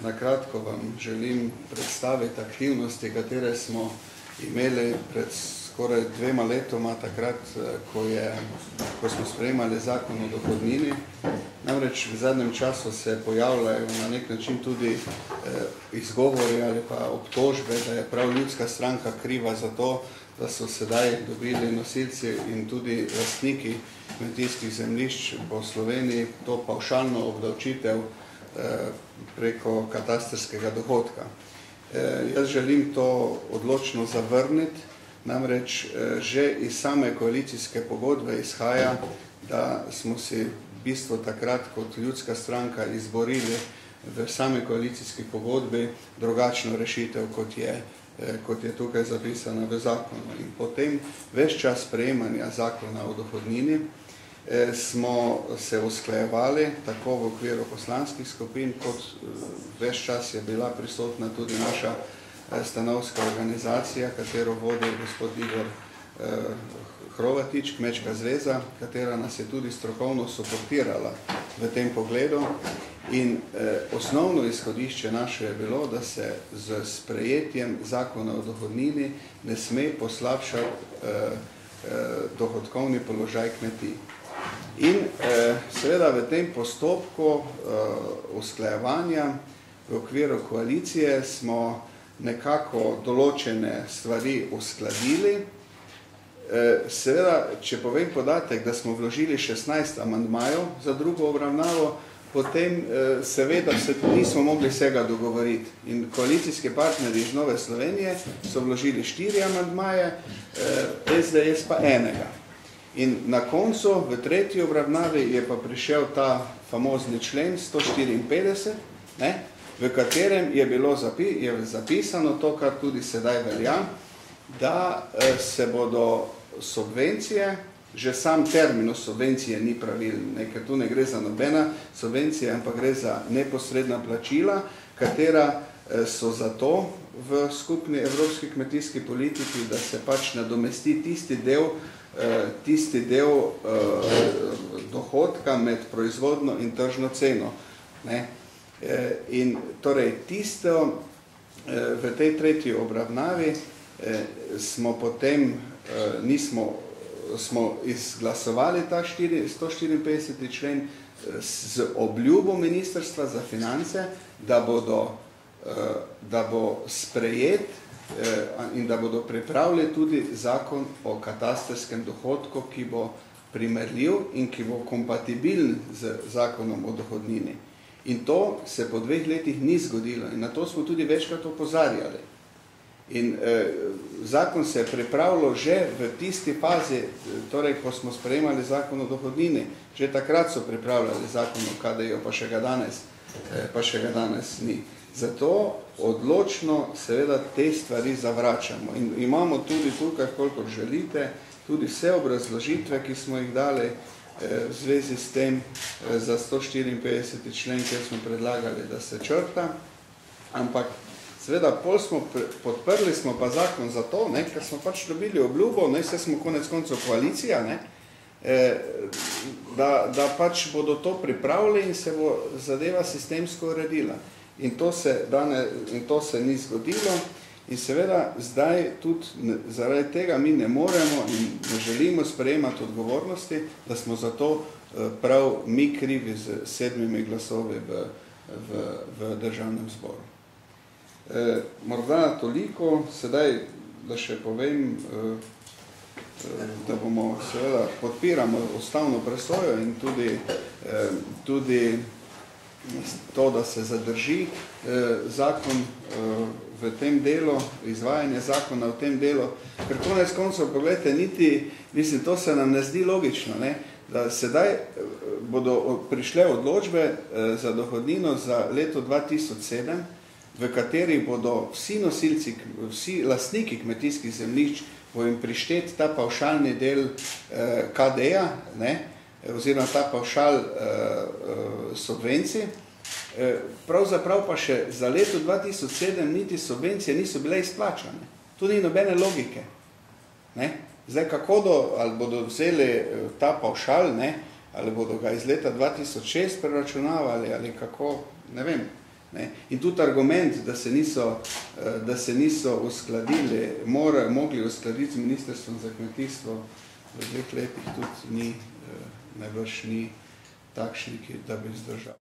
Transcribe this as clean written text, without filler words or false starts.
Na kratko vam želim predstaviti aktivnosti, katere smo imeli pred skoraj 2 letoma, takrat, ko smo sprejemali zakon o dohodnini. Namreč v zadnjem času se pojavljajo na nek način tudi izgovori ali pa obtožbe, da je prav Ljudska stranka kriva za to, da so sedaj dobili nosilci in tudi lastniki kmetijskih zemljišč po Sloveniji to pavšalno obdavčitev preko katastrskega dohodka. Jaz želim to odločno zavrniti, namreč že iz same koalicijske pogodbe izhaja, da smo si v bistvu takrat kot Ljudska stranka izborili v same koalicijski pogodbi drugačno rešitev, kot je tukaj zapisana v zakonu. In potem ves čas sprejemanja zakona o dohodnini smo se usklajevali tako v okviru poslanskih skupin, kot ves čas je bila prisotna tudi naša stanovska organizacija, katero vodi gospod Igor Hrovatič, Kmečka zveza, katera nas je tudi strokovno suportirala v tem pogledu. In osnovno izhodišče naše je bilo, da se z sprejetjem zakona o dohodnini ne sme poslabšati dohodkovni položaj kmetij. In seveda v tem postopku usklajevanja v okviru koalicije smo nekako določene stvari uskladili. Seveda, če povem podatek, da smo vložili 16 amandmajev za drugo obravnavo, potem seveda se nismo mogli vsega dogovoriti. In koalicijski partnerji iz Nove Slovenije so vložili 4 amandmaje, SDS pa enega. In na koncu, v tretji obravnavi, je pa prišel ta famozni člen 154, v katerem je bilo zapisano to, kar tudi sedaj velja, da se bodo subvencije, že sam termin subvencije ni pravilen, ker tu ne gre za nobena subvencija, ampak gre za neposredna plačila, katera so zato v skupni evropski kmetijski politiki, da se pač nadomesti tisti del dohodka med proizvodno in tržno ceno. In torej tisto v tej tretji obravnavi smo potem smo izglasovali ta 154. člen z obljubo Ministrstva za finance, da bo sprejet in da bodo pripravili tudi zakon o katastrskem dohodku, ki bo primerljiv in ki bo kompatibilen z zakonom o dohodnini. In to se po 2 letih ni zgodilo in na to smo tudi večkrat opozarjali. In zakon se je pripravljal že v tisti fazi, torej ko smo sprejemali zakon o dohodnini, že takrat so pripravljali zakon o KDJ, pa še ga danes ni. Zato odločno seveda te stvari zavračamo. In imamo tudi tukaj, kolikor želite, tudi vse obrazložitve, ki smo jih dali v zvezi s tem za 154. člen, kjer smo predlagali, da se črta. Ampak seveda, podprli smo pa zakon za to, ker smo pač dobili obljubo, vse smo konec koncev koalicija, da pač bodo to pripravili in se bo zadeva sistemsko uredila. In to se ni zgodilo. In seveda, zdaj tudi zaradi tega mi ne moremo in ne želimo sprejemati odgovornosti, da smo zato prav mi krivi z 7 glasovi v državnem zboru. Morda toliko, sedaj, da še povem, da bomo seveda podpiramo ustavno presojo in tudi to, da se zadrži zakon v tem delu, izvajanje zakona v tem delu, ker konec koncev, pogledajte, to se nam ne zdi logično, da sedaj bodo prišle odločbe za dohodnino za leto 2007, v katerih bodo vsi nosilci, vsi lastniki kmetijskih zemljišč, bo jim prištet ta pavšalni del KD-ja, oziroma ta pavšal subvencij, pravzaprav pa še za leto 2007 niti subvencije niso bile izplačane. Tu ni nobene logike. Zdaj, ali bodo vzeli ta pavšal, ali bodo ga iz leta 2006 preračunavali, ali kako, ne vem. In tudi argument, da se niso uskladili, mogli uskladiti z Ministrstvom za kmetijstvo v 2 letih, tudi ni, najbrž ni takšni, da bi zdržal.